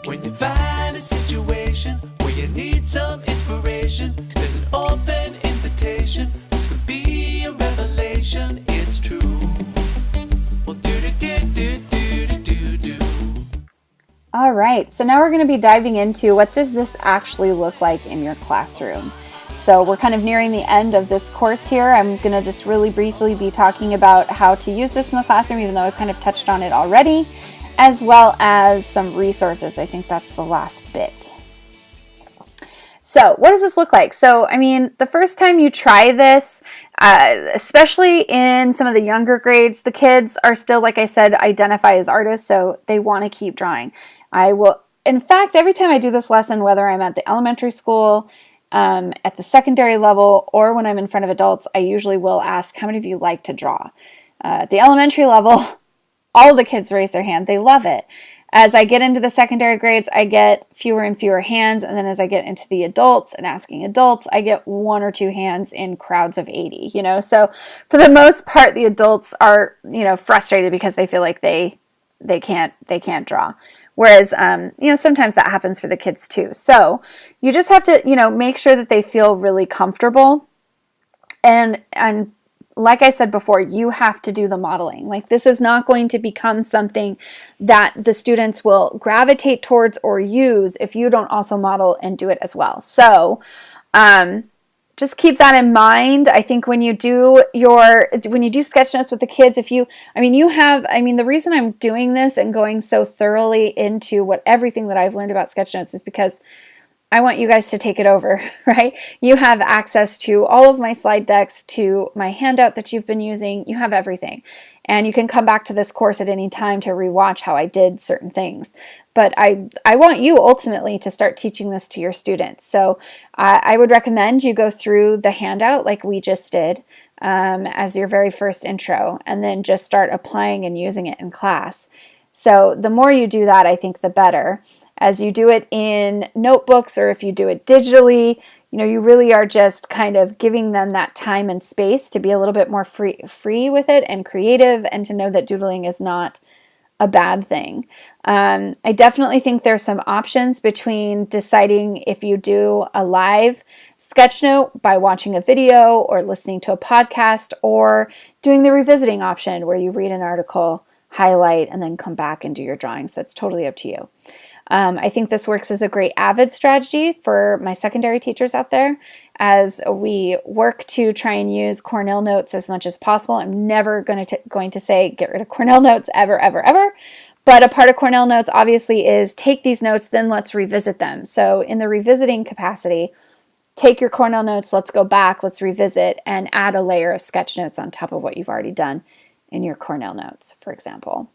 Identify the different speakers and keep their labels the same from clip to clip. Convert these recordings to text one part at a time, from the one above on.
Speaker 1: When you find a situation where you need some inspiration, there's an open invitation. This could be a revelation, it's true. Well, do.
Speaker 2: All right, so now we're going to be diving into what does this actually look like in your classroom. So we're kind of nearing the end of this course here. I'm going to just really briefly be talking about how to use this in the classroom, even though I kind of touched on it already, as well as some resources. I think that's the last bit. So what does this look like? So, I mean, the first time you try this, especially in some of the younger grades, the kids are still, like I said, identify as artists, so they want to keep drawing. In fact, every time I do this lesson, whether I'm at the elementary school, at the secondary level, or when I'm in front of adults, I usually will ask, how many of you like to draw? At the elementary level, all of the kids raise their hand. They love it. As I get into the secondary grades, I get fewer and fewer hands. And then as I get into the adults and asking adults, I get 1 or 2 hands in crowds of 80, So for the most part, the adults are, frustrated because they feel like they can't draw. Whereas, sometimes that happens for the kids too. So you just have to, make sure that they feel really comfortable. And like I said before, you have to do the modeling. Like, this is not going to become something that the students will gravitate towards or use if you don't also model and do it as well. So, just keep that in mind. I think when you do sketch notes with the kids, the reason I'm doing this and going so thoroughly into everything that I've learned about sketch notes is because I want you guys to take it over, right? You have access to all of my slide decks, to my handout that you've been using. You have everything. And you can come back to this course at any time to rewatch how I did certain things. But I want you ultimately to start teaching this to your students. So I would recommend you go through the handout like we just did as your very first intro, and then just start applying and using it in class. So the more you do that, I think the better. As you do it in notebooks, or if you do it digitally, you really are just kind of giving them that time and space to be a little bit more free with it and creative, and to know that doodling is not a bad thing. I definitely think there's some options between deciding if you do a live sketch note by watching a video or listening to a podcast, or doing the revisiting option where you read an article, highlight, and then come back and do your drawings. That's totally up to you. I think this works as a great avid strategy for my secondary teachers out there as we work to try and use Cornell notes as much as possible. I'm never going to say get rid of Cornell notes ever, ever, ever. But a part of Cornell notes obviously is take these notes, then let's revisit them. So in the revisiting capacity, take your Cornell notes, let's go back, let's revisit, and add a layer of sketch notes on top of what you've already done in your Cornell notes, for example.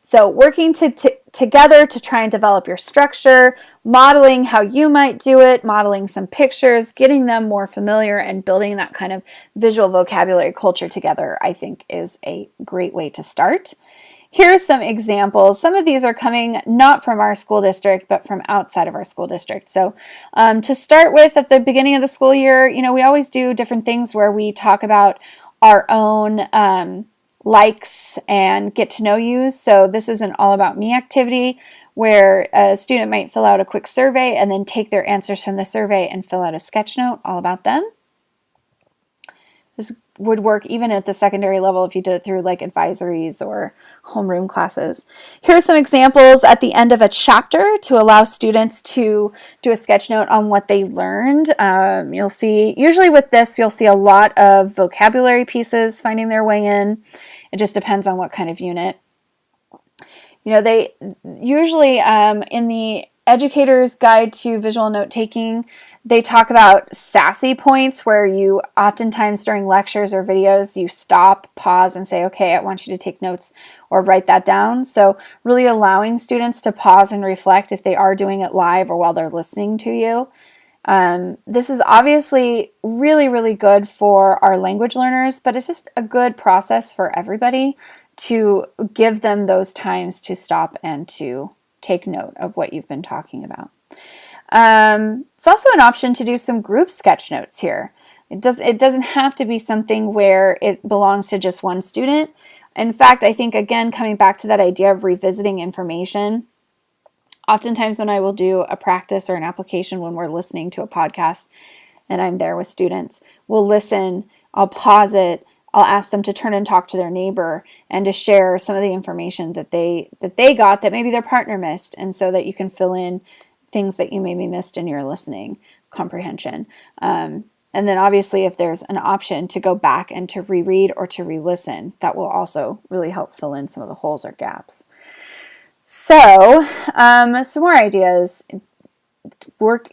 Speaker 2: So working together to try and develop your structure, modeling how you might do it, modeling some pictures, getting them more familiar, and building that kind of visual vocabulary culture together, I think is a great way to start. Here are some examples. Some of these are coming not from our school district, but from outside of our school district. So to start with, at the beginning of the school year, we always do different things where we talk about our own likes and get to know you. So this is an all about me activity where a student might fill out a quick survey and then take their answers from the survey and fill out a sketch note all about them. This would work even at the secondary level if you did it through like advisories or homeroom classes. Here are some examples at the end of a chapter to allow students to do a sketch note on what they learned. You'll see, usually with this, you'll see a lot of vocabulary pieces finding their way in. It just depends on what kind of unit. They usually in the Educator's Guide to Visual Note-Taking, they talk about sassy points where you oftentimes during lectures or videos, you stop, pause, and say, okay, I want you to take notes or write that down. So really allowing students to pause and reflect if they are doing it live or while they're listening to you. This is obviously really, really good for our language learners, but it's just a good process for everybody to give them those times to stop and to take note of what you've been talking about. It's also an option to do some group sketch notes here. It doesn't have to be something where it belongs to just one student. In fact, I think, again, coming back to that idea of revisiting information, Oftentimes when I will do a practice or an application when we're listening to a podcast and I'm there with students, we'll listen, I'll pause it, I'll ask them to turn and talk to their neighbor and to share some of the information that they got that maybe their partner missed, and so that you can fill in things that you maybe missed in your listening comprehension. And then obviously if there's an option to go back and to reread or to re-listen, that will also really help fill in some of the holes or gaps. So some more ideas.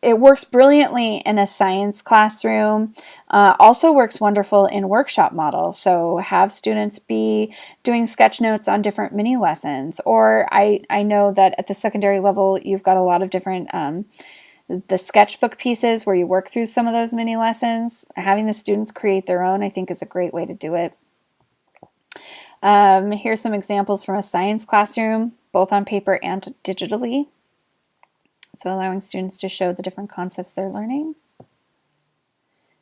Speaker 2: It works brilliantly in a science classroom. Also works wonderful in workshop model. So have students be doing sketch notes on different mini lessons. Or I know that at the secondary level, you've got a lot of different the sketchbook pieces where you work through some of those mini lessons. Having the students create their own, I think, is a great way to do it. Here's some examples from a science classroom, both on paper and digitally. So allowing students to show the different concepts they're learning.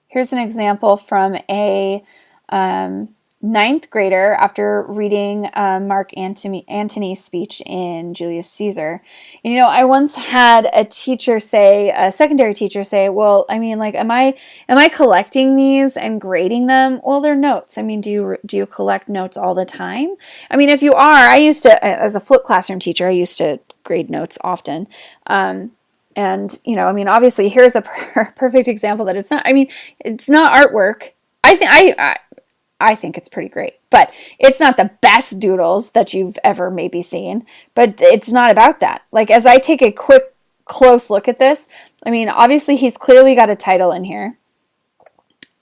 Speaker 2: Here's an example from a ninth grader after reading Mark Antony's speech in Julius Caesar. And, I once had a secondary teacher say, well, I mean, like, am I collecting these and grading them? Well, they're notes. I mean, do you collect notes all the time? I mean, if you are, I used to, as a flipped classroom teacher, I used to grade notes often. And, obviously here's a perfect example that it's not artwork. I think it's pretty great, but it's not the best doodles that you've ever maybe seen, but it's not about that. Like, as I take a quick, close look at this, I mean, obviously he's clearly got a title in here.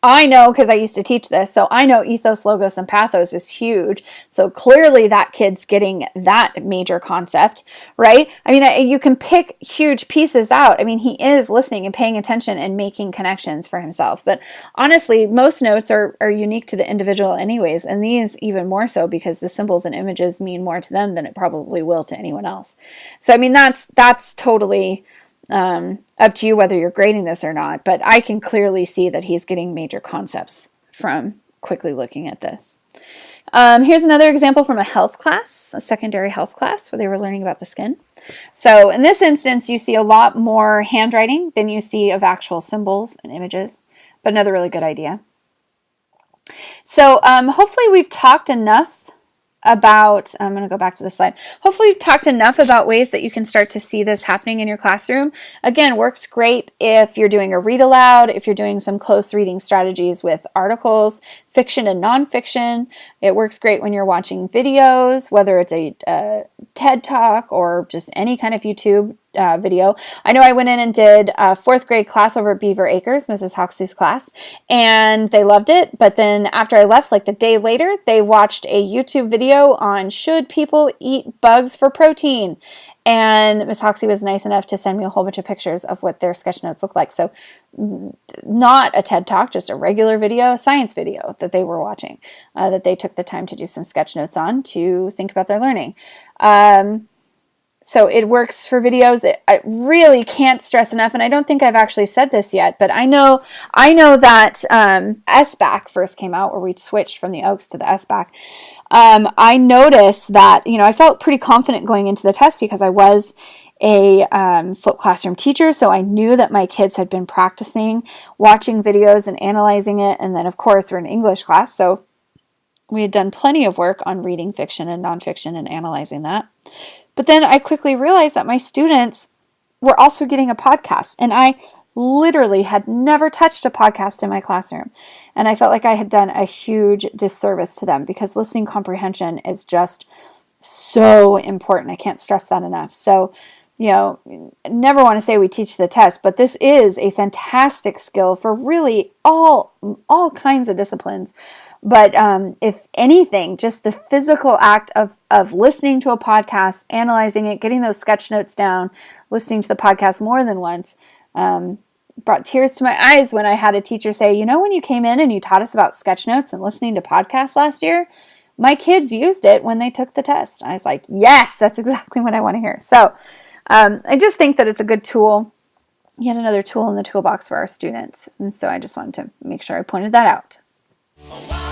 Speaker 2: I know, because I used to teach this, so I know ethos, logos, and pathos is huge. So clearly that kid's getting that major concept, right? I mean, you can pick huge pieces out. I mean, he is listening and paying attention and making connections for himself. But honestly, most notes are unique to the individual anyways, and these even more so because the symbols and images mean more to them than it probably will to anyone else. So, I mean, that's totally up to you whether you're grading this or not, but I can clearly see that he's getting major concepts from quickly looking at this. Here's another example from a health class, a secondary health class where they were learning about the skin. So in this instance, you see a lot more handwriting than you see of actual symbols and images, but another really good idea. So hopefully we've talked enough about, I'm going to go back to the slide. Hopefully we've talked enough about ways that you can start to see this happening in your classroom. Again, works great if you're doing a read aloud, if you're doing some close reading strategies with articles, fiction and nonfiction. It works great when you're watching videos, whether it's a TED Talk or just any kind of YouTube video. I know I went in and did a 4th grade class over at Beaver Acres, Mrs. Hoxley's class, and they loved it. But then after I left, like the day later, they watched a YouTube video on should people eat bugs for protein. And Ms. Hoxley was nice enough to send me a whole bunch of pictures of what their sketch notes look like. So not a TED Talk, just a regular video, science video that they were watching, that they took the time to do some sketch notes on to think about their learning. So it works for videos. I really can't stress enough, and I don't think I've actually said this yet, but I know that SBAC first came out, where we switched from the Oaks to the SBAC. I noticed that, I felt pretty confident going into the test because I was a flipped classroom teacher, so I knew that my kids had been practicing watching videos and analyzing it, and then of course we're an English class, so we had done plenty of work on reading fiction and nonfiction and analyzing that. But then I quickly realized that my students were also getting a podcast, and I literally had never touched a podcast in my classroom. And I felt like I had done a huge disservice to them because listening comprehension is just so important. I can't stress that enough. So, never want to say we teach the test, but this is a fantastic skill for really all kinds of disciplines. But if anything, just the physical act of listening to a podcast, analyzing it, getting those sketch notes down, listening to the podcast more than once, brought tears to my eyes when I had a teacher say, when you came in and you taught us about sketch notes and listening to podcasts last year, my kids used it when they took the test. I was like, yes, that's exactly what I want to hear. So I just think that it's a good tool, yet another tool in the toolbox for our students. And so I just wanted to make sure I pointed that out.
Speaker 1: Oh, wow.